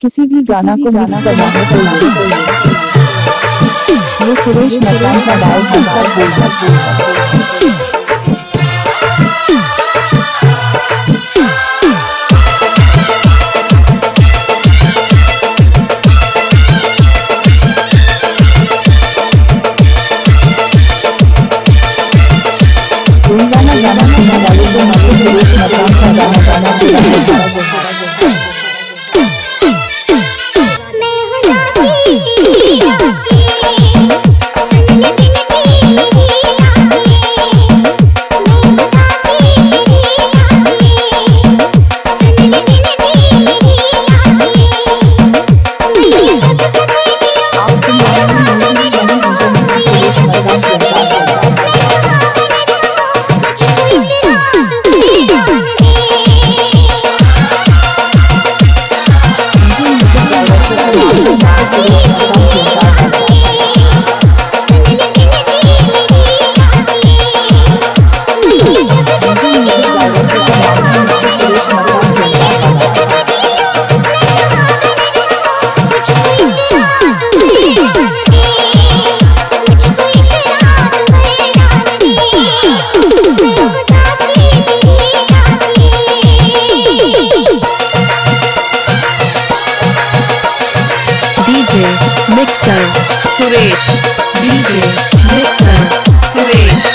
किसी भी गाना को मिक्स करना है तो ये सुरेश मचान का गायक बनकर कोई गाना गाना सुनने वाले को मुझे सुरेश मचान का गाना गाना mixer Suresh DJ mixer Suresh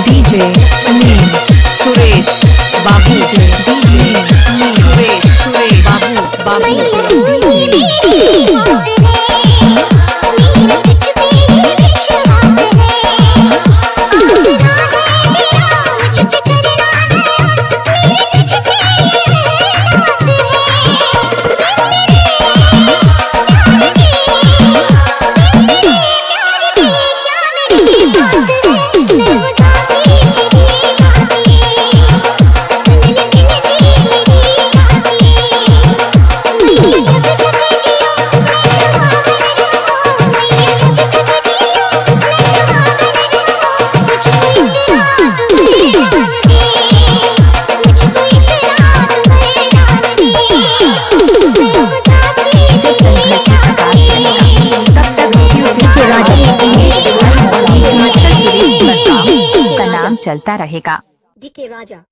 DJ Amin Suresh Babu DJ Suresh Babu चलता रहेगा। डीके राजा।